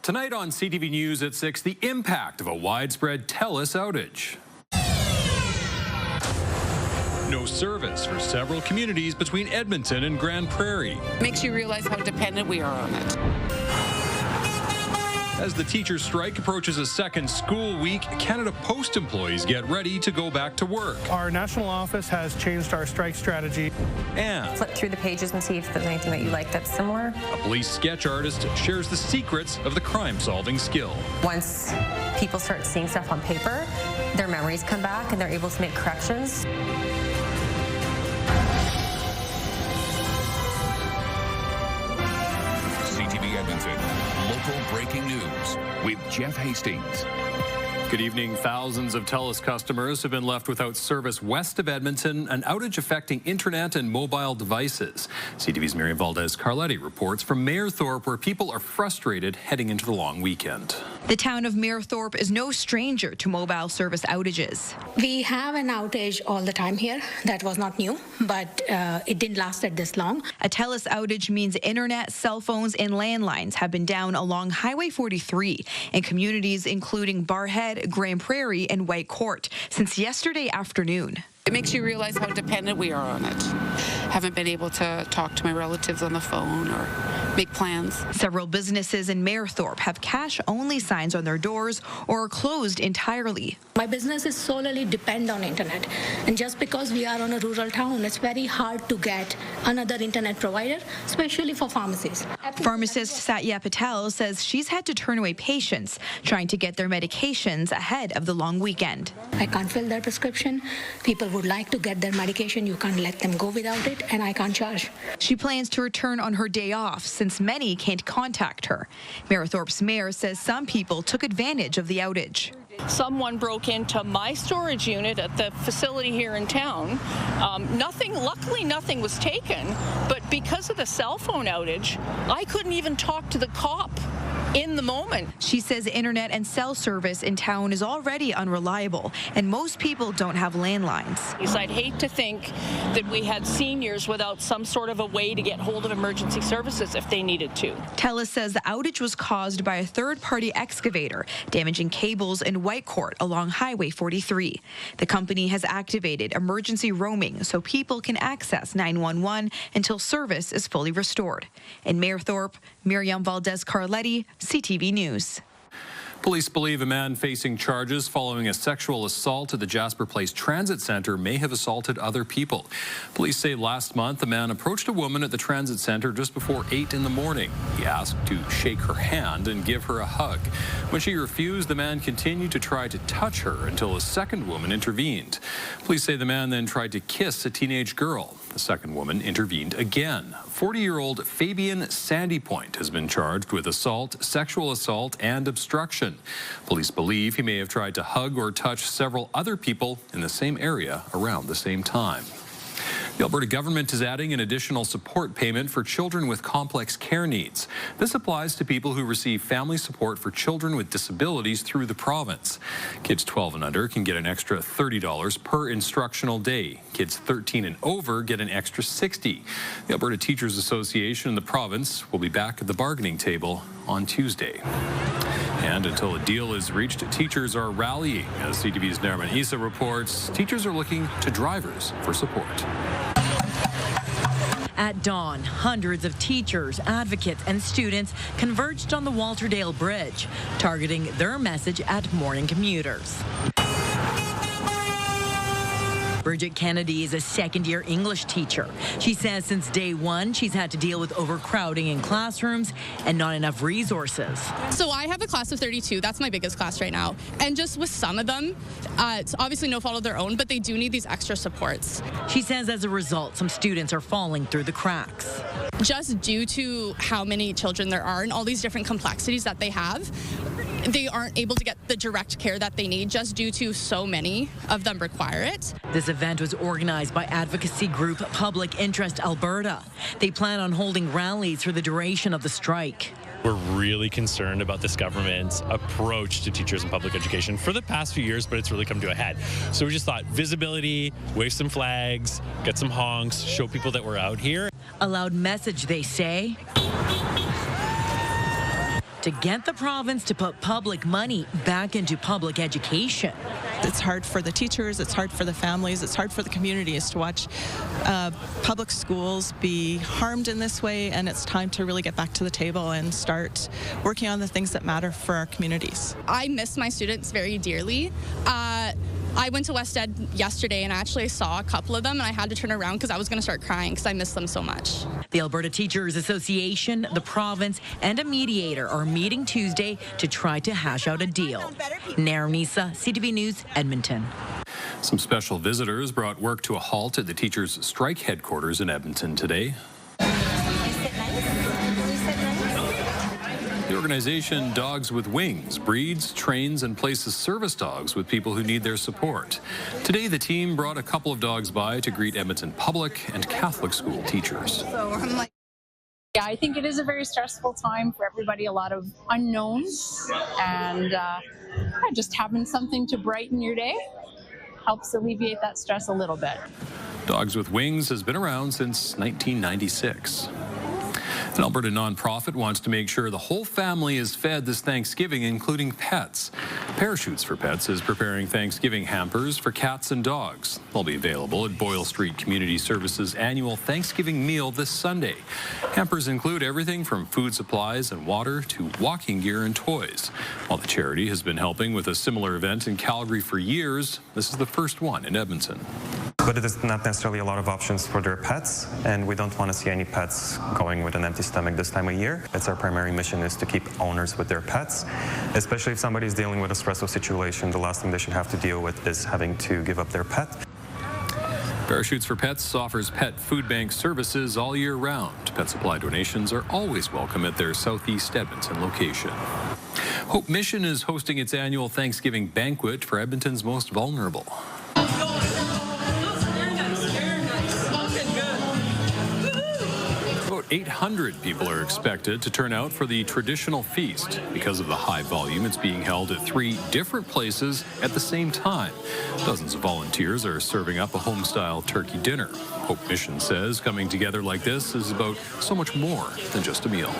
Tonight on CTV News at 6, the impact of a widespread Telus outage. No service for several communities between Edmonton and Grand Prairie. Makes you realize how dependent we are on it. As the teachers' strike approaches a second school week, Canada Post employees get ready to go back to work. Our national office has changed our strike strategy. And flip through the pages and see if there's anything that you like that's similar. A police sketch artist shares the secrets of the crime-solving skill. Once people start seeing stuff on paper, their memories come back and they're able to make corrections. CTV Edmonton, local breaking news with Jeff Hastings. Good evening. Thousands of Telus customers have been left without service west of Edmonton, an outage affecting internet and mobile devices. CTV's Miriam Valdez-Carletti reports from Mayerthorpe, where people are frustrated heading into the long weekend. The town of Mayerthorpe is no stranger to mobile service outages. We have an outage all the time here. That was not new, but it didn't last at this long. A Telus outage means internet, cell phones, and landlines have been down along Highway 43 in communities including Barhead, Grand Prairie, and White Court since yesterday afternoon. It makes you realize how dependent we are on it. Haven't been able to talk to my relatives on the phone or make plans. Several businesses in Mayerthorpe have cash-only signs on their doors or are closed entirely. My business is solely depend on internet, and just because we are on a rural town, it's very hard to get another internet provider, especially for pharmacies. Pharmacist Satya Patel says she's had to turn away patients trying to get their medications ahead of the long weekend. I can't fill their prescription. People would like to get their medication. You can't let them go without it, and I can't charge. She plans to return on her day off since many can't contact her. Mayerthorpe's mayor says some people took advantage of the outage. Someone broke into my storage unit at the facility here in town. Luckily nothing was taken, but because of the cell phone outage, I couldn't even talk to the cop in the moment. She says internet and cell service in town is already unreliable, and most people don't have landlines. I'd hate to think that we had seniors without some sort of a way to get hold of emergency services if they needed to. Telus says the outage was caused by a third-party excavator damaging cables in White Court along Highway 43. The company has activated emergency roaming so people can access 911 until service is fully restored. In Mayerthorpe, Miriam Valdez-Carletti, CTV News. Police believe a man facing charges following a sexual assault at the Jasper Place Transit Centre may have assaulted other people. Police say last month a man approached a woman at the transit centre just before 8 in the morning. He asked to shake her hand and give her a hug. When she refused, the man continued to try to touch her until a second woman intervened. Police say the man then tried to kiss a teenage girl. The second woman intervened again. 40-year-old Fabian Sandypoint has been charged with assault, sexual assault, and obstruction. Police believe he may have tried to hug or touch several other people in the same area around the same time. The Alberta government is adding an additional support payment for children with complex care needs. This applies to people who receive family support for children with disabilities through the province. Kids 12 and under can get an extra $30 per instructional day. Kids 13 and over get an extra $60. The Alberta Teachers Association and the province will be back at the bargaining table on Tuesday. And until a deal is reached, teachers are rallying. As CTV's Nariman Issa reports, teachers are looking to drivers for support. At dawn, hundreds of teachers, advocates, and students converged on the Walterdale Bridge, targeting their message at morning commuters. Bridget Kennedy is a second-year English teacher. She says since day one, she's had to deal with overcrowding in classrooms and not enough resources. So I have a class of 32. That's my biggest class right now. And just with some of them, it's obviously no fault of their own, but they do need these extra supports. She says as a result, some students are falling through the cracks. Just due to how many children there are and all these different complexities that they have, they aren't able to get the direct care that they need just due to so many of them require it. This event was organized by advocacy group Public Interest Alberta. They plan on holding rallies for the duration of the strike. We're really concerned about this government's approach to teachers in public education for the past few years, but it's really come to a head. So we just thought visibility, wave some flags, get some honks, show people that we're out here. A loud message, they say. to get the province to put public money back into public education. It's hard for the teachers, it's hard for the families, it's hard for the communities to watch public schools be harmed in this way, and it's time to really get back to the table and start working on the things that matter for our communities. I miss my students very dearly. I went to West Ed yesterday and actually saw a couple of them, and I had to turn around because I was going to start crying because I miss them so much. The Alberta Teachers Association, the province, and a mediator are meeting Tuesday to try to hash out a deal. Naranisa, CTV News, Edmonton. Some special visitors brought work to a halt at the teachers' strike headquarters in Edmonton today. The organization Dogs with Wings breeds, trains, and places service dogs with people who need their support. Today, the team brought a couple of dogs by to greet Edmonton public and Catholic school teachers. Yeah, I think it is a very stressful time for everybody, a lot of unknowns, and just having something to brighten your day helps alleviate that stress a little bit. Dogs with Wings has been around since 1996. An Alberta nonprofit wants to make sure the whole family is fed this Thanksgiving, including pets. Parachutes for Pets is preparing Thanksgiving hampers for cats and dogs. They'll be available at Boyle Street Community Services' annual Thanksgiving meal this Sunday. Hampers include everything from food supplies and water to walking gear and toys. While the charity has been helping with a similar event in Calgary for years, this is the first one in Edmonton. But it is not necessarily a lot of options for their pets, and we don't want to see any pets going with an empty stomach this time of year. It's our primary mission is to keep owners with their pets, especially if somebody's dealing with a stressful situation. The last thing they should have to deal with is having to give up their pet. Parachutes for Pets offers pet food bank services all year round. Pet supply donations are always welcome at their Southeast Edmonton location. Hope Mission is hosting its annual Thanksgiving banquet for Edmonton's most vulnerable. About 800 people are expected to turn out for the traditional feast. Because of the high volume, it's being held at 3 different places at the same time. Dozens of volunteers are serving up a home-style turkey dinner. Hope Mission says coming together like this is about so much more than just a meal.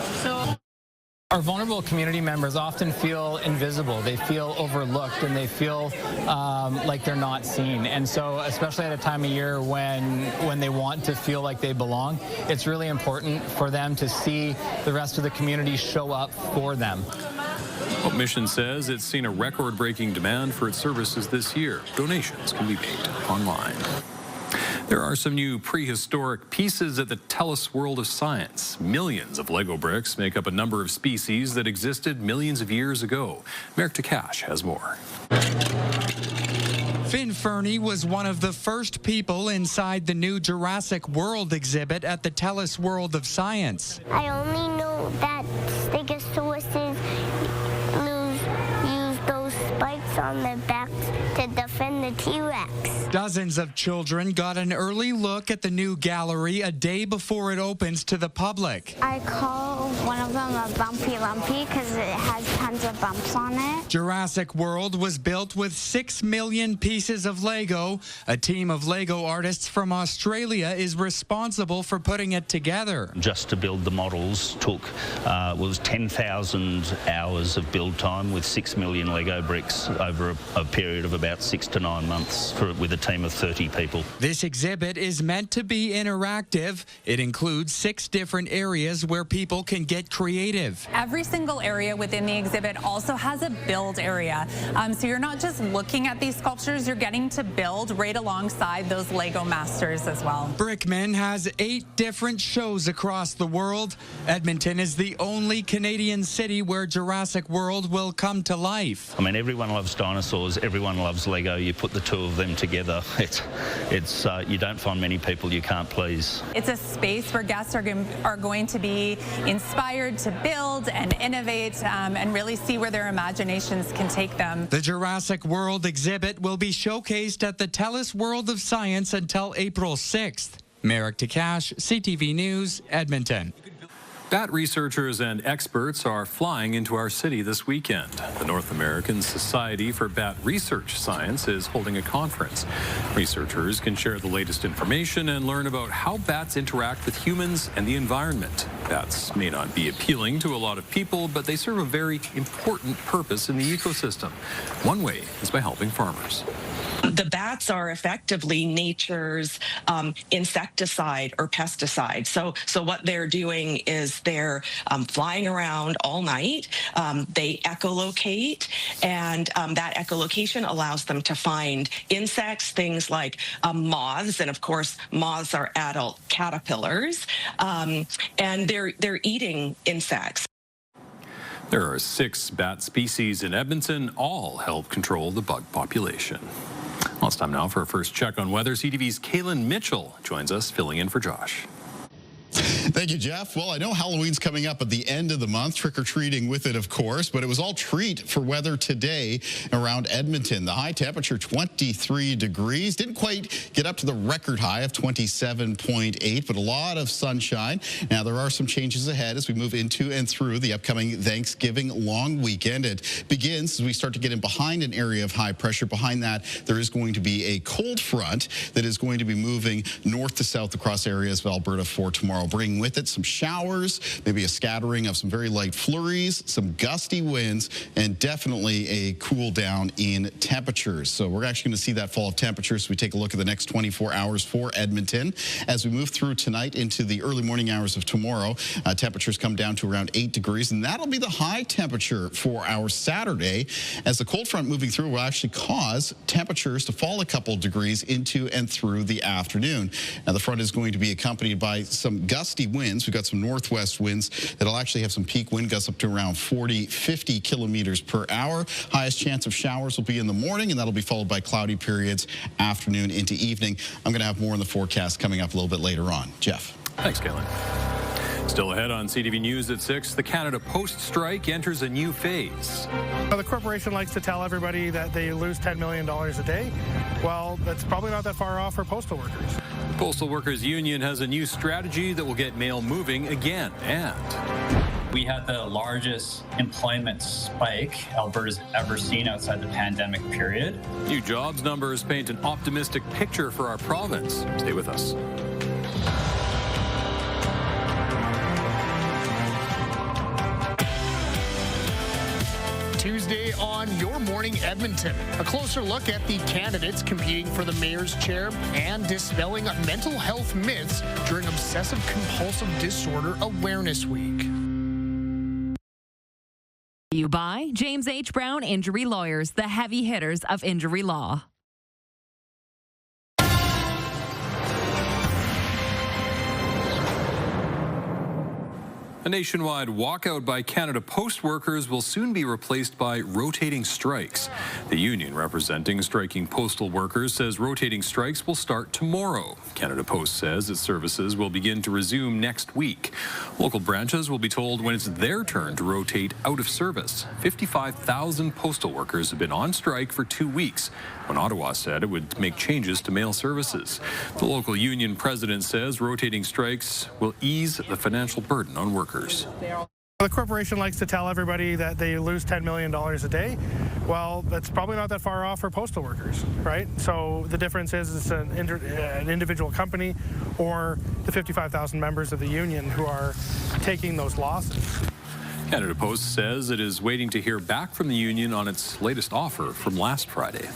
Our vulnerable community members often feel invisible. They feel overlooked, and they feel like they're not seen. And so, especially at a time of year when they want to feel like they belong, it's really important for them to see the rest of the community show up for them. Hope Mission says it's seen a record-breaking demand for its services this year. Donations can be made online. There are some new prehistoric pieces at the Telus World of Science. Millions of Lego bricks make up a number of species that existed millions of years ago. Merrick Takash has more. Finn Fernie was one of the first people inside the new Jurassic World exhibit at the Telus World of Science. I only know that Stegosauruses use those spikes on their backs to defend the T-Rex. Dozens of children got an early look at the new gallery a day before it opens to the public. I call one of them a Bumpy Lumpy because it has tons of bumps on it. Jurassic World was built with 6 million pieces of Lego. A team of Lego artists from Australia is responsible for putting it together. Just to build the models took was 10,000 hours of build time with 6 million Lego bricks over a period of about 6 to 9 months with a team of 30 people. This exhibit is meant to be interactive. It includes 6 different areas where people can get creative. Every single area within the exhibit also has a build area. So you're not just looking at these sculptures, you're getting to build right alongside those Lego masters as well. Brickman has 8 different shows across the world. Edmonton is the only Canadian city where Jurassic World will come to life. I mean, everyone loves dinosaurs, everyone loves Lego. You put the two of them together, it's you don't find many people you can't please. It's a space where guests are going to be inspired to build and innovate and really see where their imaginations can take them. The Jurassic World exhibit will be showcased at the Telus World of Science until April 6th. Merrick Takash, CTV News, Edmonton. Bat researchers and experts are flying into our city this weekend. The North American Society for Bat Research Science is holding a conference. Researchers can share the latest information and learn about how bats interact with humans and the environment. Bats may not be appealing to a lot of people, but they serve a very important purpose in the ecosystem. One way is by helping farmers. The bats are effectively nature's insecticide or pesticide. So what they're doing is they're flying around all night. They echolocate, and that echolocation allows them to find insects, things like moths, and of course moths are adult caterpillars, and they're eating insects. There are 6 bat species in Edmonton, all help control the bug population. Well, it's time now for our first check on weather. CTV's Kaylin Mitchell joins us, filling in for Josh. Thank you, Jeff. Well, I know Halloween's coming up at the end of the month, trick-or-treating with it, of course, but it was all treat for weather today around Edmonton. The high temperature, 23 degrees. Didn't quite get up to the record high of 27.8, but a lot of sunshine. Now, there are some changes ahead as we move into and through the upcoming Thanksgiving long weekend. It begins as we start to get in behind an area of high pressure. Behind that, there is going to be a cold front that is going to be moving north to south across areas of Alberta for tomorrow, bringing with it some showers, maybe a scattering of some very light flurries, some gusty winds, and definitely a cool down in temperatures. So we're actually going to see that fall of temperatures. We take a look at the next 24 hours for Edmonton. As we move through tonight into the early morning hours of tomorrow, temperatures come down to around 8 degrees, and that'll be the high temperature for our Saturday, as the cold front moving through will actually cause temperatures to fall a couple degrees into and through the afternoon. Now, the front is going to be accompanied by some gusty winds. We've got some northwest winds that'll actually have some peak wind gusts up to around 40, 50 kilometers per hour. Highest chance of showers will be in the morning, and that'll be followed by cloudy periods afternoon into evening. I'm going to have more in the forecast coming up a little bit later on. Jeff. Thanks, Kaylin. Still ahead on CTV News at 6, the Canada Post strike enters a new phase. Well, the corporation likes to tell everybody that they lose $10 million a day. Well, that's probably not that far off for postal workers. The Postal Workers Union has a new strategy that will get mail moving again, and we had the largest employment spike Alberta's ever seen outside the pandemic period. New jobs numbers paint an optimistic picture for our province. Stay with us. Tuesday on Your Morning Edmonton. A closer look at the candidates competing for the mayor's chair and dispelling mental health myths during Obsessive Compulsive Disorder Awareness Week. You by James H. Brown Injury Lawyers, the heavy hitters of injury law. A nationwide walkout by Canada Post workers will soon be replaced by rotating strikes. The union representing striking postal workers says rotating strikes will start tomorrow. Canada Post says its services will begin to resume next week. Local branches will be told when it's their turn to rotate out of service. 55,000 postal workers have been on strike for 2 weeks, when Ottawa said it would make changes to mail services. The local union president says rotating strikes will ease the financial burden on workers. The corporation likes to tell everybody that they lose $10 million a day. Well, that's probably not that far off for postal workers, right? So the difference is it's an individual company or the 55,000 members of the union who are taking those losses. Canada Post says it is waiting to hear back from the union on its latest offer from last Friday.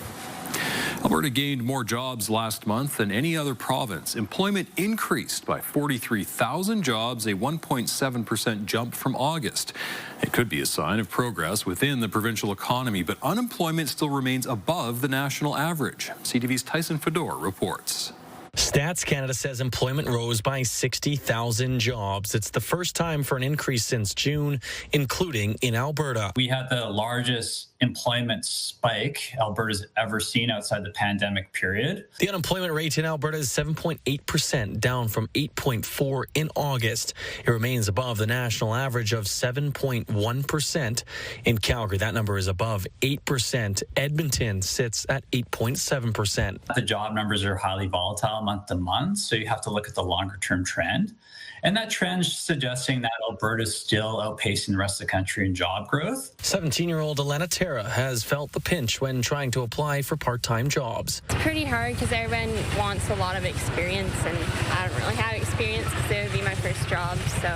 Alberta gained more jobs last month than any other province. Employment increased by 43,000 jobs, a 1.7% jump from August. It could be a sign of progress within the provincial economy, but unemployment still remains above the national average. CTV's Tyson Fedor reports. Stats Canada says employment rose by 60,000 jobs. It's the first time for an increase since June, including in Alberta. We had the largest employment spike Alberta's ever seen outside the pandemic period. The unemployment rate in Alberta is 7.8%, down from 8.4% in August. It remains above the national average of 7.1%. In Calgary, that number is above 8%. Edmonton sits at 8.7%. The job numbers are highly volatile month to month, so you have to look at the longer-term trend. And that trend is suggesting that Alberta is still outpacing the rest of the country in job growth. 17-year-old Elena Terra has felt the pinch when trying to apply for part-time jobs. It's pretty hard because everyone wants a lot of experience, and I don't really have experience because it would be my first job. So,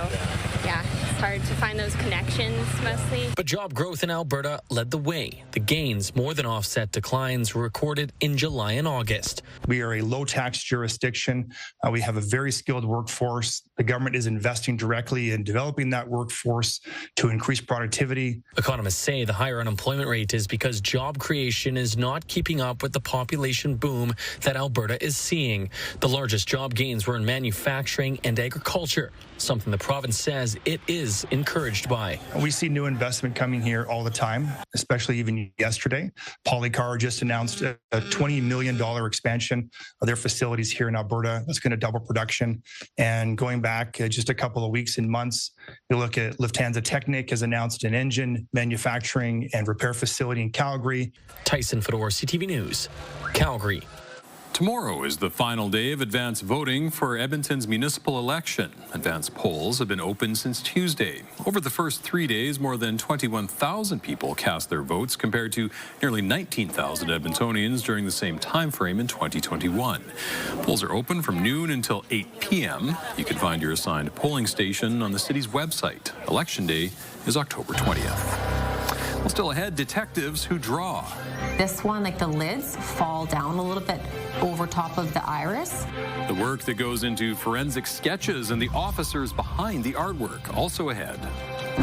yeah, it's hard to find those connections mostly. But job growth in Alberta led the way. The gains more than offset declines recorded in July and August. We are a low-tax jurisdiction. We have a very skilled workforce. The government is investing directly in developing that workforce to increase productivity. Economists say the higher unemployment rate is because job creation is not keeping up with the population boom that Alberta is seeing. The largest job gains were in manufacturing and agriculture, something the province says it is encouraged by. We see new investment coming here all the time, especially even yesterday. Polycar just announced a $20 million expansion of their facilities here in Alberta. That's going to double production. And going back just a couple of weeks and months, you look at Lufthansa Technik has announced an engine manufacturing and repair facility in Calgary. Tyson Fedor, CTV News, Calgary. Tomorrow is the final day of advance voting for Edmonton's municipal election. Advance polls have been open since Tuesday. Over the first 3 days, more than 21,000 people cast their votes compared to nearly 19,000 Edmontonians during the same time frame in 2021. Polls are open from noon until 8 p.m. You can find your assigned polling station on the city's website. Election day is October 20th. Well, still ahead, detectives who draw. This one, like the lids, fall down a little bit over top of the iris. The work that goes into forensic sketches and the officers behind the artwork. Also ahead.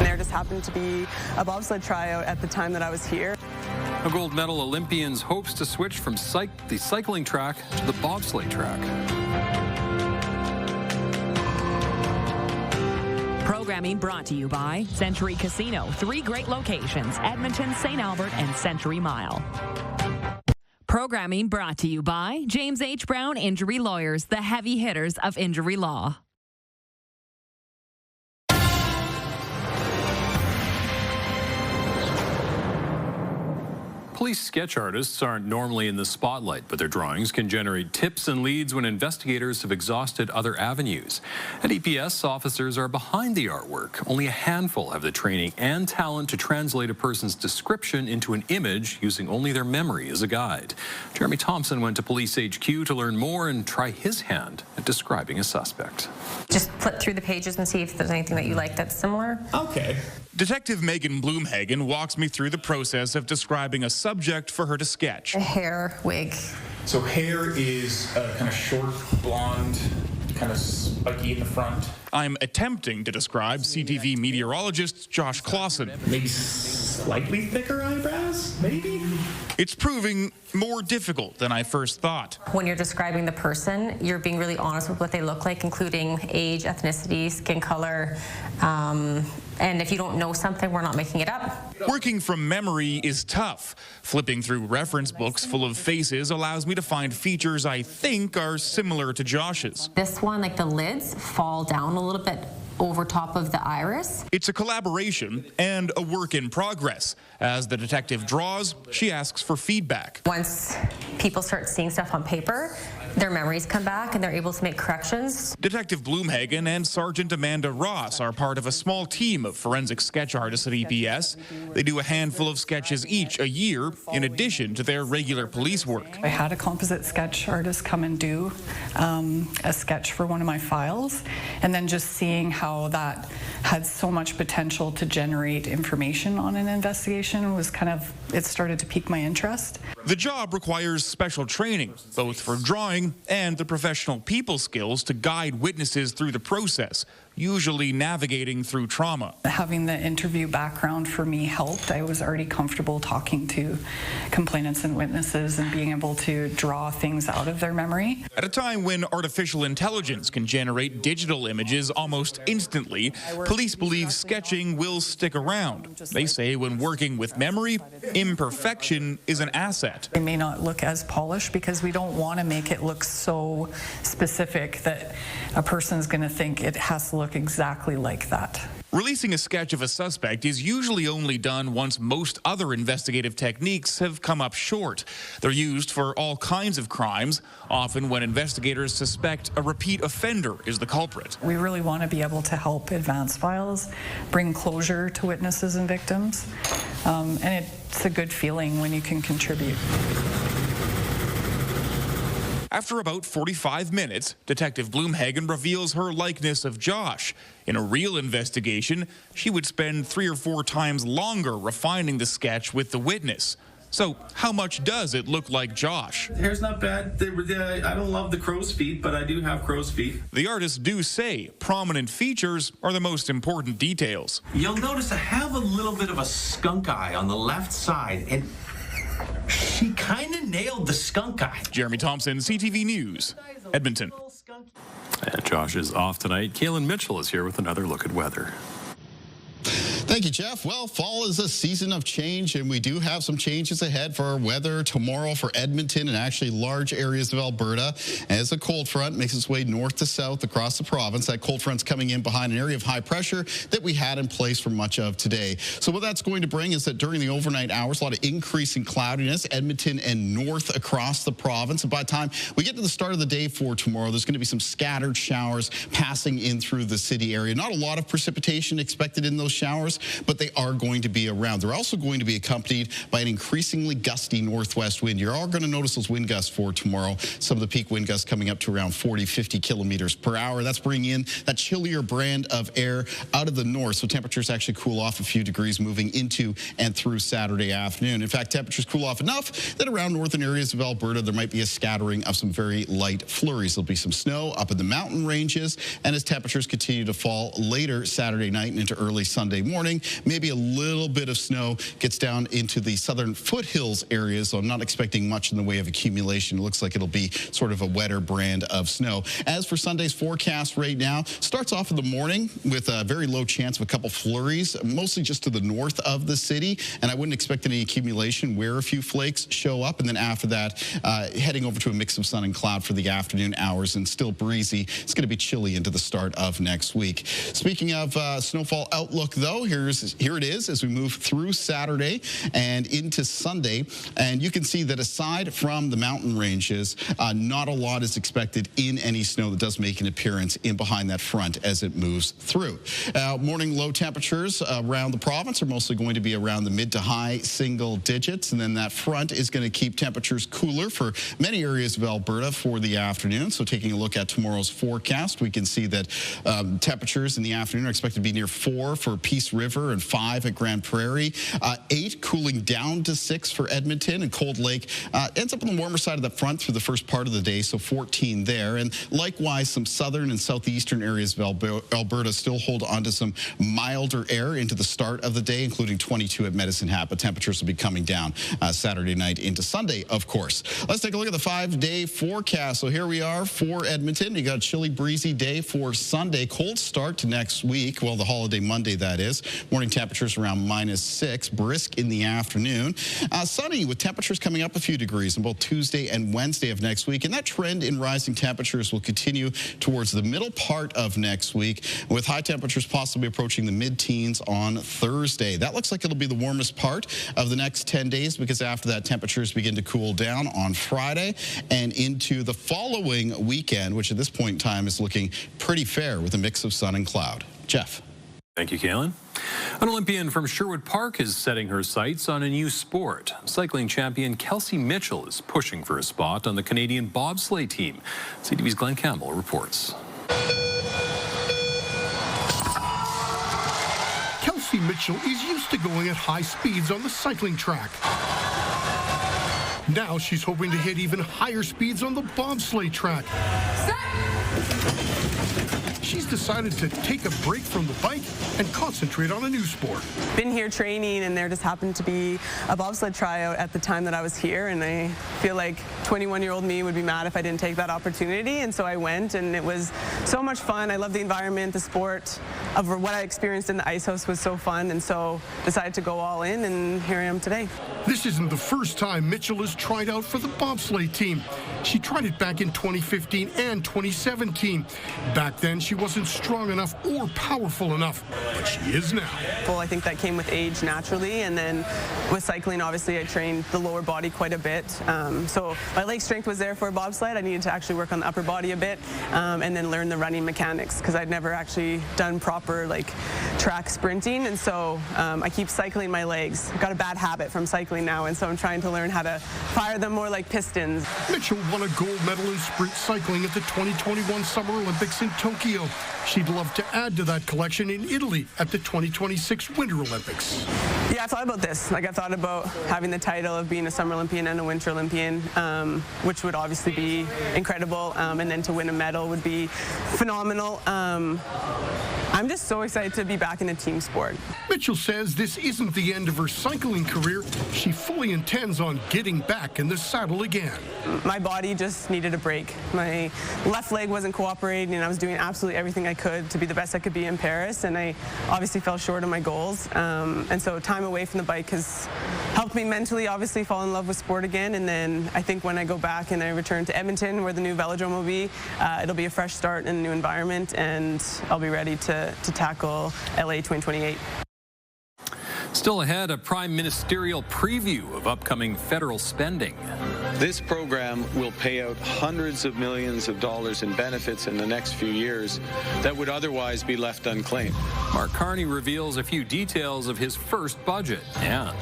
There just happened to be a bobsled tryout at the time that I was here. A gold medal Olympian's hopes to switch from the cycling track to the bobsleigh track. Programming brought to you by Century Casino. 3 great locations: Edmonton, St. Albert, and Century Mile. Programming brought to you by James H. Brown Injury Lawyers, the heavy hitters of injury law. Police sketch artists aren't normally in the spotlight, but their drawings can generate tips and leads when investigators have exhausted other avenues. At EPS, officers are behind the artwork. Only a handful have the training and talent to translate a person's description into an image using only their memory as a guide. Jeremy Thompson went to Police HQ to learn more and try his hand at describing a suspect. Just flip through the pages and see if there's anything that you like that's similar. Okay. Detective Megan Bloomhagen walks me through the process of describing a subject for her to sketch. A hair wig. So hair is kind of short, blonde, kind of spiky in the front. I'm attempting to describe CTV meteorologist Josh Clausen. Maybe slightly thicker eyebrows, maybe? It's proving more difficult than I first thought. When you're describing the person, you're being really honest with what they look like, including age, ethnicity, skin color, and if you don't know something, we're not making it up. Working from memory is tough. Flipping through reference books full of faces allows me to find features I think are similar to Josh's. This one, like the lids, fall down a little bit over top of the iris. It's a collaboration and a work in progress. As the detective draws, she asks for feedback. Once people start seeing stuff on paper, their memories come back and they're able to make corrections. Detective Bloomhagen and Sergeant Amanda Ross are part of a small team of forensic sketch artists at EPS. They do a handful of sketches each a year, in addition to their regular police work. I had a composite sketch artist come and do a sketch for one of my files, and then just seeing how that had so much potential to generate information on an investigation was it started to pique my interest. The job requires special training, both for drawing and the professional people skills to guide witnesses through the process. usually navigating through trauma. Having the interview background for me helped. I was already comfortable talking to complainants and witnesses and being able to draw things out of their memory. At a time when artificial intelligence can generate digital images almost instantly, police believe sketching will stick around. They say when working with memory, imperfection is an asset. It may not look as polished because we don't want to make it look so specific that a person's going to think it has to look exactly like that. Releasing a sketch of a suspect is usually only done once most other investigative techniques have come up short. They're used for all kinds of crimes, often when investigators suspect a repeat offender is the culprit. We really want to be able to help advance files, bring closure to witnesses and victims, and it's a good feeling when you can contribute. After about 45 minutes, Detective Bloomhagen reveals her likeness of Josh. In a real investigation, she would spend 3 or 4 times longer refining the sketch with the witness. So, how much does it look like Josh? Hair's not bad. I don't love the crow's feet, but I do have crow's feet. The artists do say prominent features are the most important details. You'll notice I have a little bit of a skunk eye on the left side, and she kind of nailed the skunk eye. Jeremy Thompson, CTV News, Edmonton. And Josh is off tonight. Kaylin Mitchell is here with another look at weather. Thank you, Jeff. Well, fall is a season of change, and we do have some changes ahead for our weather tomorrow for Edmonton and actually large areas of Alberta. As a cold front makes its way north to south across the province, that cold front's coming in behind an area of high pressure that we had in place for much of today. So what that's going to bring is that during the overnight hours, a lot of increasing cloudiness, Edmonton and north across the province. And by the time we get to the start of the day for tomorrow, there's going to be some scattered showers passing in through the city area. Not a lot of precipitation expected in those showers, but they are going to be around. They're also going to be accompanied by an increasingly gusty northwest wind. You're all going to notice those wind gusts for tomorrow. Some of the peak wind gusts coming up to around 40, 50 kilometers per hour. That's bringing in that chillier brand of air out of the north. So temperatures actually cool off a few degrees moving into and through Saturday afternoon. In fact, temperatures cool off enough that around northern areas of Alberta, there might be a scattering of some very light flurries. There'll be some snow up in the mountain ranges. And as temperatures continue to fall later Saturday night and into early Sunday morning, maybe a little bit of snow gets down into the southern foothills areas, so I'm not expecting much in the way of accumulation. It looks like it'll be sort of a wetter brand of snow. As for Sunday's forecast right now, starts off in the morning with a very low chance of a couple flurries, mostly just to the north of the city, and I wouldn't expect any accumulation where a few flakes show up, and then after that, heading over to a mix of sun and cloud for the afternoon hours, and still breezy. It's going to be chilly into the start of next week. Speaking of snowfall outlook, though, here it is as we move through Saturday and into Sunday. And you can see that aside from the mountain ranges, not a lot is expected in any snow that does make an appearance in behind that front as it moves through. Morning low temperatures around the province are mostly going to be around the mid to high single digits. And then that front is going to keep temperatures cooler for many areas of Alberta for the afternoon. So taking a look at tomorrow's forecast, we can see that temperatures in the afternoon are expected to be near 4 for Peace River and 5 at Grand Prairie. 8 cooling down to 6 for Edmonton, and Cold Lake ends up on the warmer side of the front through the first part of the day, so 14 there. And likewise, some southern and southeastern areas of Alberta still hold on to some milder air into the start of the day, including 22 at Medicine Hat, but temperatures will be coming down Saturday night into Sunday, of course. Let's take a look at the 5-day forecast. So here we are for Edmonton. You got a chilly, breezy day for Sunday. Cold start to next week, well, the holiday Monday, that is. Morning temperatures around -6, brisk in the afternoon. Sunny with temperatures coming up a few degrees on both Tuesday and Wednesday of next week. And that trend in rising temperatures will continue towards the middle part of next week, with high temperatures possibly approaching the mid-teens on Thursday. That looks like it'll be the warmest part of the next 10 days, because after that, temperatures begin to cool down on Friday and into the following weekend, which at this point in time is looking pretty fair with a mix of sun and cloud. Jeff. Thank you, Kaylin. An Olympian from Sherwood Park is setting her sights on a new sport. Cycling champion Kelsey Mitchell is pushing for a spot on the Canadian bobsleigh team. CTV's Glenn Campbell reports. Kelsey Mitchell is used to going at high speeds on the cycling track. Now she's hoping to hit even higher speeds on the bobsleigh track. she's decided to take a break from the bike and concentrate on a new sport. Been here training, and there just happened to be a bobsled tryout at the time that I was here, and I feel like 21-year-old me would be mad if I didn't take that opportunity, and so I went, and it was so much fun. I love the environment, the sport. Of what I experienced in the ice house was so fun, and so decided to go all in, and here I am today. This isn't the first time Mitchell has tried out for the bobsleigh team. She tried it back in 2015 and 2017. Back then, she wasn't strong enough or powerful enough, but she is now. Well, I think that came with age naturally, and then with cycling, obviously, I trained the lower body quite a bit. So my leg strength was there for a bobsled. I needed to actually work on the upper body a bit, and then learn the running mechanics, because I'd never actually done proper track sprinting, and so I keep cycling my legs. I've got a bad habit from cycling now, and so I'm trying to learn how to fire them more like pistons. Mitchell won a gold medal in sprint cycling at the 2021 Summer Olympics in Tokyo. She'd love to add to that collection in Italy at the 2026 Winter Olympics. Yeah, I've thought about this. I've thought about having the title of being a Summer Olympian and a Winter Olympian, which would obviously be incredible, and then to win a medal would be phenomenal. I'm just so excited to be back in a team sport. Mitchell says this isn't the end of her cycling career. She fully intends on getting back in the saddle again. My body just needed a break. My left leg wasn't cooperating, and I was doing absolutely everything I could to be the best I could be in Paris, and I obviously fell short of my goals. And so time away from the bike has helped me mentally, obviously, fall in love with sport again. And then I think when I go back and I return to Edmonton, where the new velodrome will be, it'll be a fresh start in a new environment, and I'll be ready to tackle LA 2028. Still ahead, a prime ministerial preview of upcoming federal spending. This program will pay out hundreds of millions of dollars in benefits in the next few years that would otherwise be left unclaimed. Mark Carney reveals a few details of his first budget, and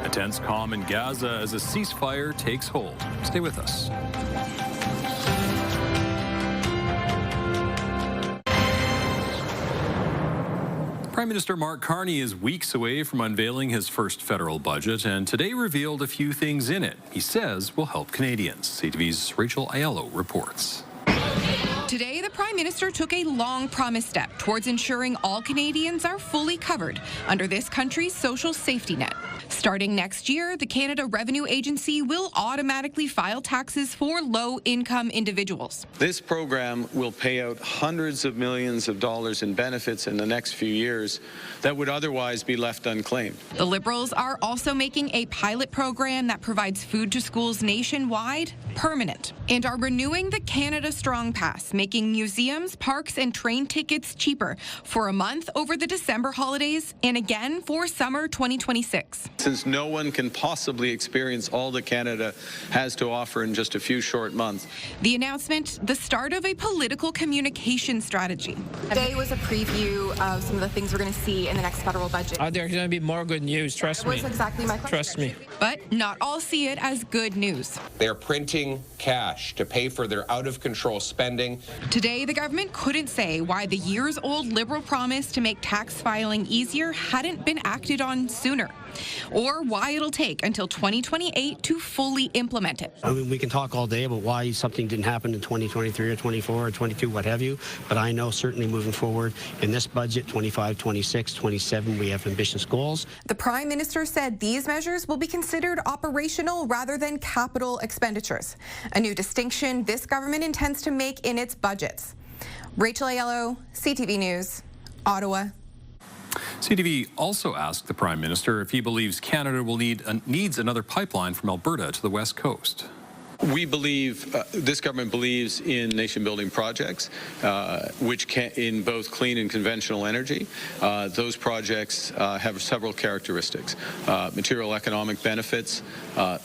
a tense calm in Gaza as a ceasefire takes hold. Stay with us. Prime Minister Mark Carney is weeks away from unveiling his first federal budget, and today revealed a few things in it he says will help Canadians. CTV's Rachel Aiello reports. Today, the Prime Minister took a long-promised step towards ensuring all Canadians are fully covered under this country's social safety net. Starting next year, the Canada Revenue Agency will automatically file taxes for low-income individuals. This program will pay out hundreds of millions of dollars in benefits in the next few years that would otherwise be left unclaimed. The Liberals are also making a pilot program that provides food to schools nationwide permanent, and are renewing the Canada Strong Pass, making museums, parks, and train tickets cheaper for a month over the December holidays and again for summer 2026. Since no one can possibly experience all that Canada has to offer in just a few short months. The announcement, the start of a political communication strategy. Today was a preview of some of the things we're going to see in the next federal budget. There's going to be more good news, trust me. That was exactly my question. Trust me. But not all see it as good news. They're printing cash to pay for their out-of-control spending. Today, the government couldn't say why the years-old Liberal promise to make tax filing easier hadn't been acted on sooner, or why it'll take until 2028 to fully implement it. I mean, we can talk all day about why something didn't happen in 2023 or 24 or 22, what have you, but I know certainly moving forward in this budget, 25, 26, 27, we have ambitious goals. The Prime Minister said these measures will be considered operational rather than capital expenditures, a new distinction this government intends to make in its budgets. Rachel Aiello, CTV News, Ottawa. CTV also asked the Prime Minister if he believes Canada will needs another pipeline from Alberta to the West Coast. We believe, this government believes in nation-building projects, which can, in both clean and conventional energy. Those projects have several characteristics. Material economic benefits,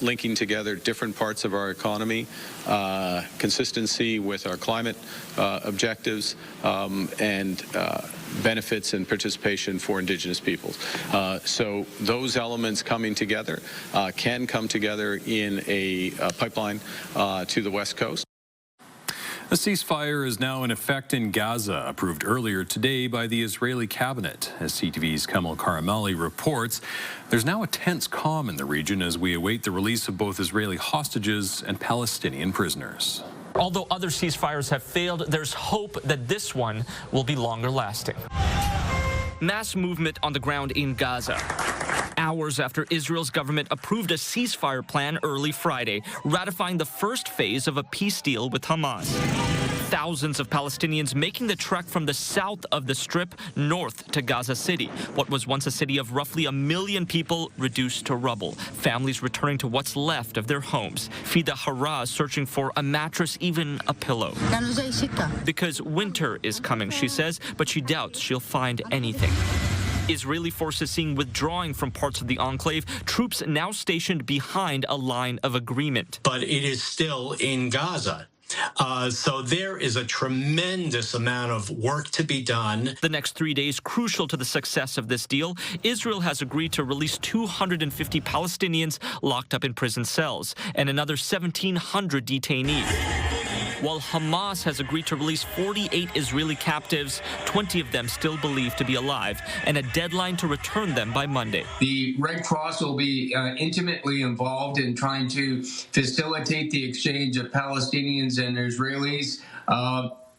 linking together different parts of our economy, consistency with our climate objectives, and benefits and participation for Indigenous peoples. So those elements coming together can come together in a pipeline to the West Coast. A ceasefire is now in effect in Gaza, approved earlier today by the Israeli cabinet. As CTV's Kamal Karamali reports, there's now a tense calm in the region as we await the release of both Israeli hostages and Palestinian prisoners. Although other ceasefires have failed, there's hope that this one will be longer lasting. Mass movement on the ground in Gaza. Hours after Israel's government approved a ceasefire plan early Friday, ratifying the first phase of a peace deal with Hamas. Thousands of Palestinians making the trek from the south of the Strip north to Gaza City, what was once a city of roughly 1 million people reduced to rubble. Families returning to what's left of their homes. Fida Hara searching for a mattress, even a pillow. Because winter is coming, she says, but she doubts she'll find anything. Israeli forces seen withdrawing from parts of the enclave, troops now stationed behind a line of agreement. But it is still in Gaza. So there is a tremendous amount of work to be done. The next 3 days crucial to the success of this deal. Israel has agreed to release 250 Palestinians locked up in prison cells and another 1,700 detainees. While Hamas has agreed to release 48 Israeli captives, 20 of them still believed to be alive, and a deadline to return them by Monday. The Red Cross will be intimately involved in trying to facilitate the exchange of Palestinians and Israelis.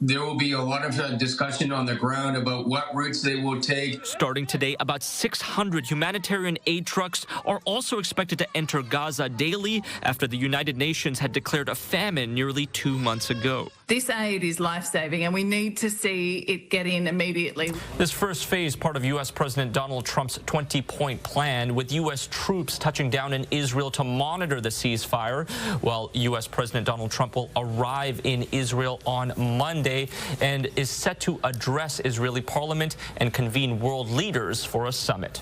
There will be a lot of discussion on the ground about what routes they will take. Starting today, about 600 humanitarian aid trucks are also expected to enter Gaza daily after the United Nations had declared a famine nearly 2 months ago. This aid is life-saving, and we need to see it get in immediately. This first phase, part of U.S. President Donald Trump's 20-point plan, with U.S. troops touching down in Israel to monitor the ceasefire, while U.S. President Donald Trump will arrive in Israel on Monday and is set to address Israeli parliament and convene world leaders for a summit.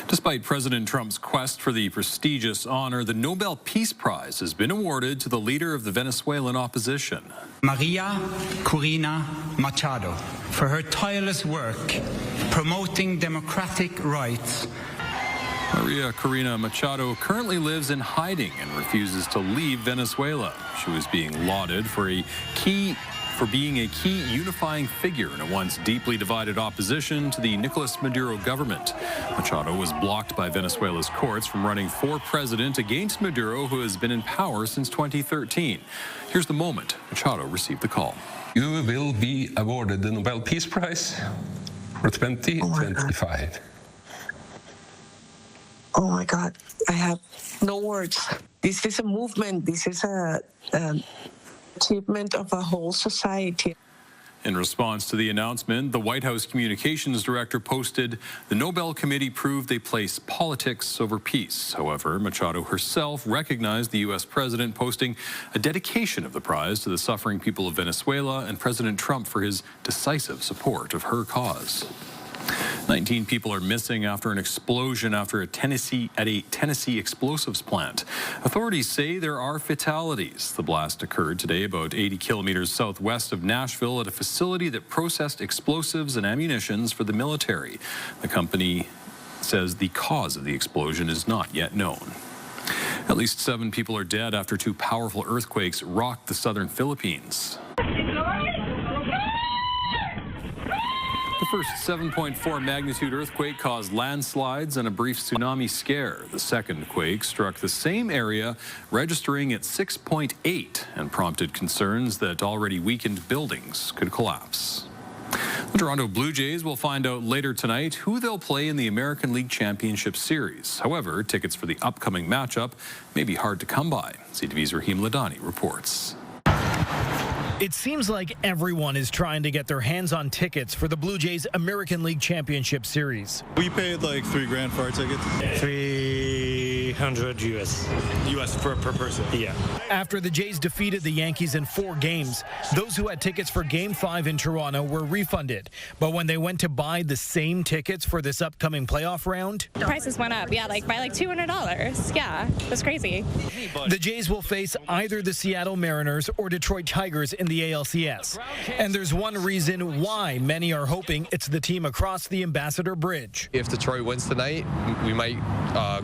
Despite President Trump's quest for the prestigious honor, the Nobel Peace Prize has been awarded to the leader of the Venezuelan opposition, Maria Corina Machado, for her tireless work promoting democratic rights. Maria Corina Machado currently lives in hiding and refuses to leave Venezuela. She was being lauded for being a key unifying figure in a once deeply divided opposition to the Nicolas Maduro government. Machado was blocked by Venezuela's courts from running for president against Maduro, who has been in power since 2013. Here's the moment Machado received the call. You will be awarded the Nobel Peace Prize for 2025. Oh my God, I have no words. This is a movement. This is a achievement of a whole society. In response to the announcement, the White House communications director posted, "The Nobel Committee proved they place politics over peace." However, Machado herself recognized the U.S. president, posting a dedication of the prize to the suffering people of Venezuela and President Trump for his decisive support of her cause. 19 people are missing after an explosion at a Tennessee explosives plant. Authorities say there are fatalities. The blast occurred today about 80 kilometers southwest of Nashville at a facility that processed explosives and ammunitions for the military. The company says the cause of the explosion is not yet known. At least 7 people are dead after 2 powerful earthquakes rocked the southern Philippines. The first 7.4 magnitude earthquake caused landslides and a brief tsunami scare. The second quake struck the same area, registering at 6.8, and prompted concerns that already weakened buildings could collapse. The Toronto Blue Jays will find out later tonight who they'll play in the American League Championship Series. However, tickets for the upcoming matchup may be hard to come by. CTV's Rahim Ladani reports. It seems like everyone is trying to get their hands on tickets for the Blue Jays American League Championship Series. We paid like $3,000 for our tickets. 300 US. US per person. Yeah. After the Jays defeated the Yankees in 4 games, those who had tickets for Game 5 in Toronto were refunded. But when they went to buy the same tickets for this upcoming playoff round, The prices went up, yeah, like by like $200. Yeah, it was crazy. The Jays will face either the Seattle Mariners or Detroit Tigers in the ALCS. And there's one reason why many are hoping it's the team across the Ambassador Bridge. If Detroit wins tonight, we might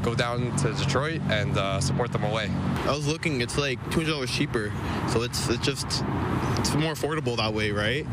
go down to Detroit and support them away. I was looking, it's like $200 cheaper, so it's more affordable that way, right?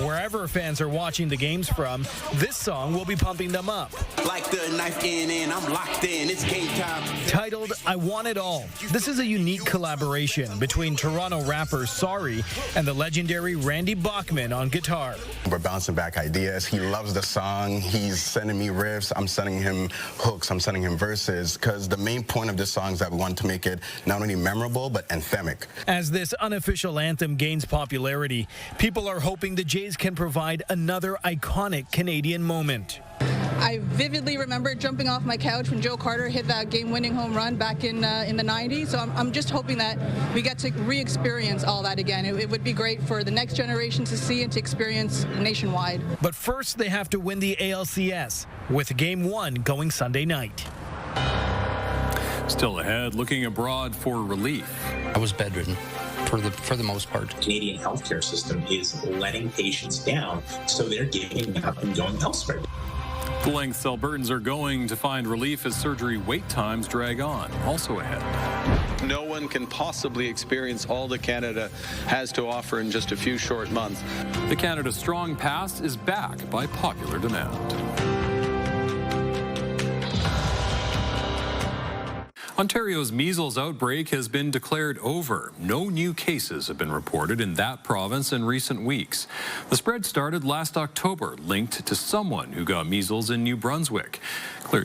We're wherever fans are watching the games from, this song will be pumping them up. Like the knife in, I'm locked in, it's game time. Titled I Want It All. This is a unique collaboration between Toronto rapper Sorry and the legendary Randy Bachman on guitar. We're bouncing back ideas. He loves the song. He's sending me riffs. I'm sending him hooks. I'm sending him verses, because the main point of this song is that we want to make it not only memorable but anthemic. As this unofficial anthem gains popularity, people are hoping the Jays can provide another iconic Canadian moment. I vividly remember jumping off my couch when Joe Carter hit that game-winning home run back in the 90s. So I'm just hoping that we get to re-experience all that again. It would be great for the next generation to see and to experience nationwide. But first, they have to win the ALCS, with Game 1 going Sunday night. Still ahead, looking abroad for relief. I was bedridden for the most part. The Canadian healthcare system is letting patients down, so they're giving up and going elsewhere. The lengths Albertans are going to find relief as surgery wait times drag on. Also ahead. No one can possibly experience all that Canada has to offer in just a few short months. The Canada Strong Pass is back by popular demand. Ontario's measles outbreak has been declared over. No new cases have been reported in that province in recent weeks. The spread started last October, linked to someone who got measles in New Brunswick.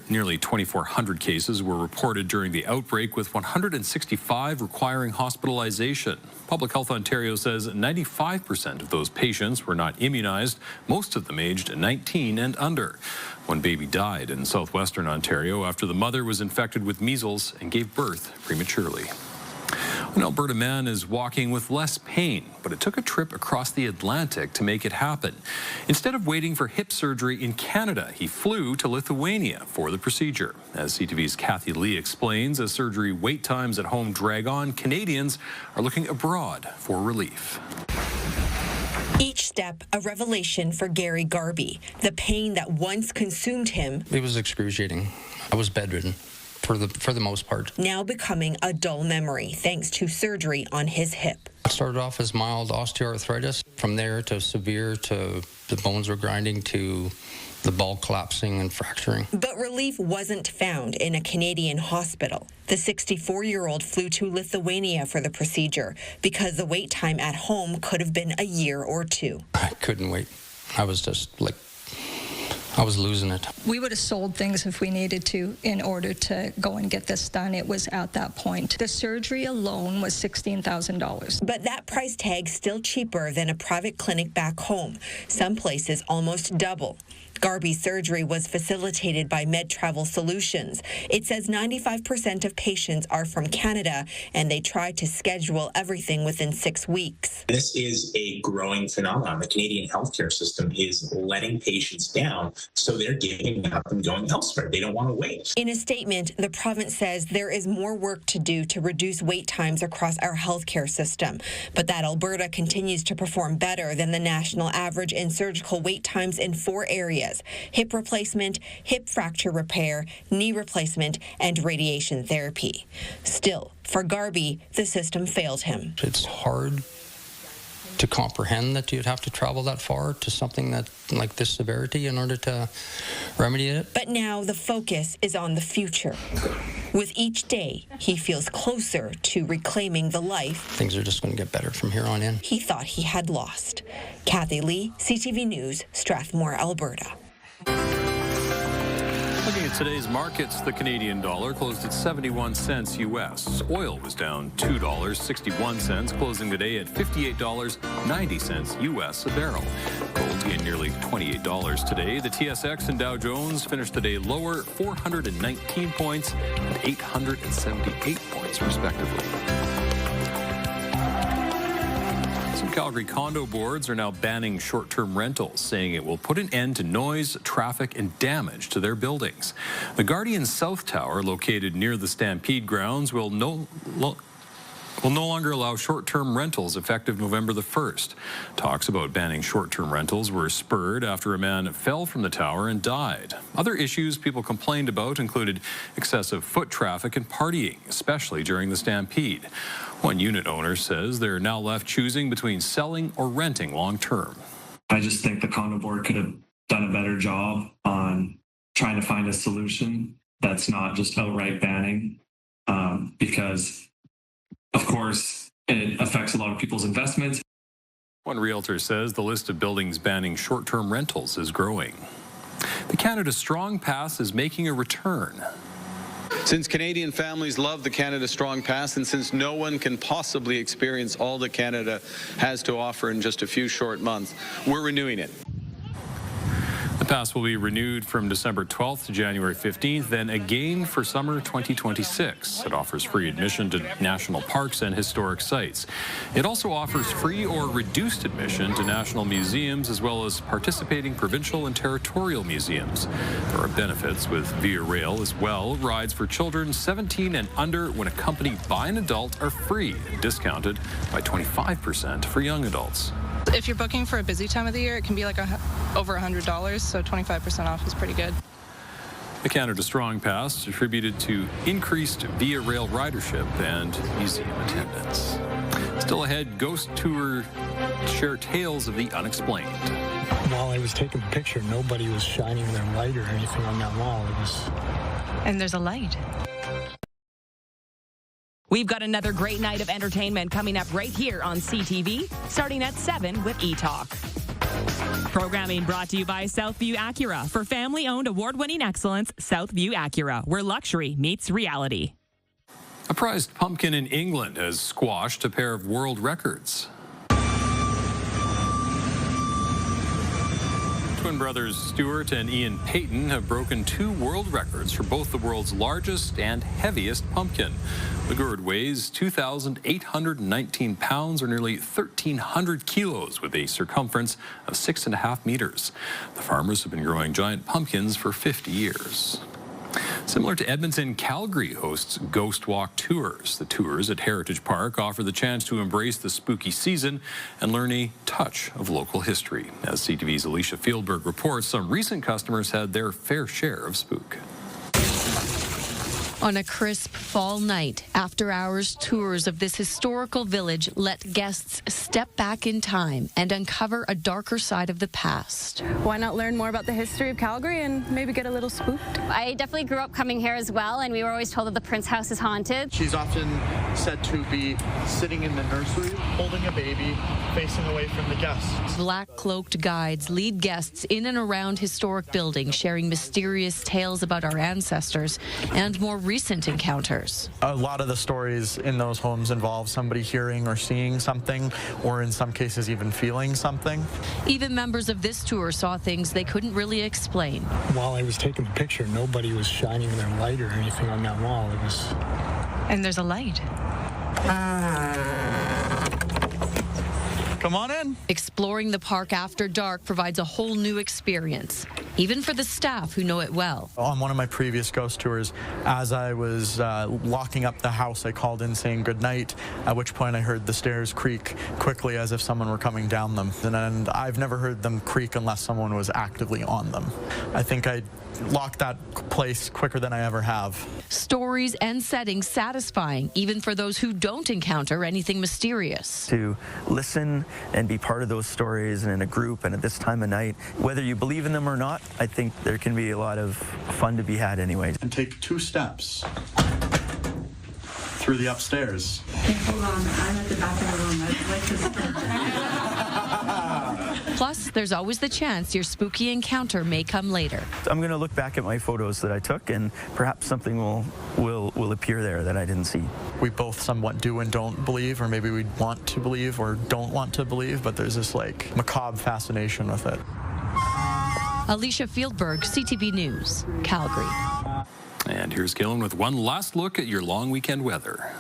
Nearly 2,400 cases were reported during the outbreak, with 165 requiring hospitalization. Public Health Ontario says 95% of those patients were not immunized, most of them aged 19 and under. One baby died in southwestern Ontario after the mother was infected with measles and gave birth prematurely. An Alberta man is walking with less pain, but it took a trip across the Atlantic to make it happen. Instead of waiting for hip surgery in Canada, he flew to Lithuania for the procedure. As CTV's Kathy Lee explains, as surgery wait times at home drag on, Canadians are looking abroad for relief. Each step a revelation for Gary Garby. The pain that once consumed him. It was excruciating. I was bedridden for the most part. Now becoming a dull memory thanks to surgery on his hip. It started off as mild osteoarthritis. From there to severe, to the bones were grinding, to the ball collapsing and fracturing. But relief wasn't found in a Canadian hospital. The 64-year-old flew to Lithuania for the procedure because the wait time at home could have been a year or two. I couldn't wait. I was just like, I was losing it. We would have sold things if we needed to in order to go and get this done. It was at that point. The surgery alone was $16,000. But that price tag's still cheaper than a private clinic back home. Some places almost double. Garby's surgery was facilitated by Med Travel Solutions. It says 95% of patients are from Canada, and they try to schedule everything within 6 weeks. This is a growing phenomenon. The Canadian healthcare system is letting patients down, so they're giving up and going elsewhere. They don't want to wait. In a statement, the province says there is more work to do to reduce wait times across our healthcare system, but that Alberta continues to perform better than the national average in surgical wait times in 4 areas: hip replacement, hip fracture repair, knee replacement, and radiation therapy. Still, for Garby, the system failed him. It's hard to comprehend that you'd have to travel that far to something that like this severity in order to remedy it. But now the focus is on the future. With each day, he feels closer to reclaiming the life. Things are just going to get better from here on in. He thought he had lost. Kathy Lee, CTV News, Strathmore, Alberta. Looking at today's markets, the Canadian dollar closed at 71 cents U.S. Oil was down $2.61, closing the day at $58.90 U.S. a barrel. Gold gained nearly $28 today. The TSX and Dow Jones finished the day lower, 419 points and 878 points, respectively. Some Calgary condo boards are now banning short-term rentals, saying it will put an end to noise, traffic, and damage to their buildings. The Guardian South Tower, located near the Stampede grounds, will no longer allow short-term rentals effective November the 1st. Talks about banning short-term rentals were spurred after a man fell from the tower and died. Other issues people complained about included excessive foot traffic and partying, especially during the Stampede. One unit owner says they're now left choosing between selling or renting long-term. I just think the condo board could have done a better job on trying to find a solution that's not just outright banning, because, of course, it affects a lot of people's investments. One realtor says the list of buildings banning short-term rentals is growing. The Canada Strong Pass is making a return. Since Canadian families love the Canada Strong Pass, and since no one can possibly experience all that Canada has to offer in just a few short months, we're renewing it. The pass will be renewed from December 12th to January 15th, then again for summer 2026. It offers free admission to national parks and historic sites. It also offers free or reduced admission to national museums, as well as participating provincial and territorial museums. There are benefits with Via Rail as well. Rides for children 17 and under when accompanied by an adult are free, discounted by 25% for young adults. If you're booking for a busy time of the year, it can be like over $100, so 25% off is pretty good. The Canada Strong Pass attributed to increased Via Rail ridership and museum attendance. Still ahead, ghost tour share tales of the unexplained. While I was taking the picture, nobody was shining their light or anything on that wall. And there's a light. We've got another great night of entertainment coming up right here on CTV, starting at 7 with E-Talk. Programming brought to you by Southview Acura. For family-owned, award-winning excellence, Southview Acura, where luxury meets reality. A prized pumpkin in England has squashed a pair of world records. Twin brothers Stuart and Ian Payton have broken 2 world records for both the world's largest and heaviest pumpkin. The gourd weighs 2,819 pounds, or nearly 1,300 kilos, with a circumference of 6.5 meters. The farmers have been growing giant pumpkins for 50 years. Similar to Edmonton, Calgary hosts Ghost Walk tours. The tours at Heritage Park offer the chance to embrace the spooky season and learn a touch of local history. As CTV's Alicia Fieldberg reports, some recent customers had their fair share of spook. On a crisp fall night, after-hours tours of this historical village let guests step back in time and uncover a darker side of the past. Why not learn more about the history of Calgary and maybe get a little spooked? I definitely grew up coming here as well, and we were always told that the Prince House is haunted. She's often said to be sitting in the nursery, holding a baby, facing away from the guests. Black-cloaked guides lead guests in and around historic buildings, sharing mysterious tales about our ancestors and more recent encounters. A lot of the stories in those homes involve somebody hearing or seeing something, or in some cases even feeling something. Even members of this tour saw things they couldn't really explain. While I was taking the picture, nobody was shining their light or anything on that wall. And there's a light. Come on in. Exploring the park after dark provides a whole new experience, even for the staff who know it well. On one of my previous ghost tours, as I was locking up the house, I called in saying goodnight, at which point I heard the stairs creak quickly as if someone were coming down them. And I've never heard them creak unless someone was actively on them. I think I locked that place quicker than I ever have. Stories and settings satisfying, even for those who don't encounter anything mysterious. To listen and be part of those stories and in a group and at this time of night, whether you believe in them or not, I think there can be a lot of fun to be had anyway. And take 2 steps through the upstairs. Hey, hold on, I'm at the back of the room. I'd like to Plus, there's always the chance your spooky encounter may come later. I'm going to look back at my photos that I took, and perhaps something will appear there that I didn't see. We both somewhat do and don't believe, or maybe we want to believe or don't want to believe, but there's this like macabre fascination with it. Alicia Fieldberg, CTV News, Calgary. And here's Gillen with one last look at your long weekend weather.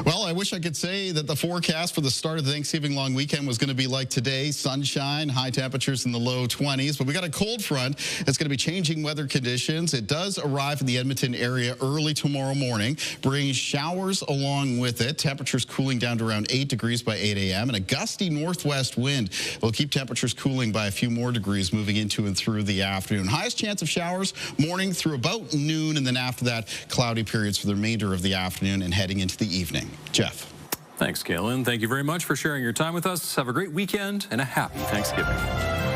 Well, I wish I could say that the forecast for the start of the Thanksgiving long weekend was going to be like today, sunshine, high temperatures in the low 20s, but we got a cold front that's going to be changing weather conditions. It does arrive in the Edmonton area early tomorrow morning, bringing showers along with it. Temperatures cooling down to around 8 degrees by 8 a.m. and a gusty northwest wind will keep temperatures cooling by a few more degrees moving into and through the afternoon. Highest chance of showers morning through about noon, and then after that, cloudy periods for the remainder of the afternoon and heading into the evening. Jeff. Thanks, Kaylin. Thank you very much for sharing your time with us. Have a great weekend and a happy Thanksgiving.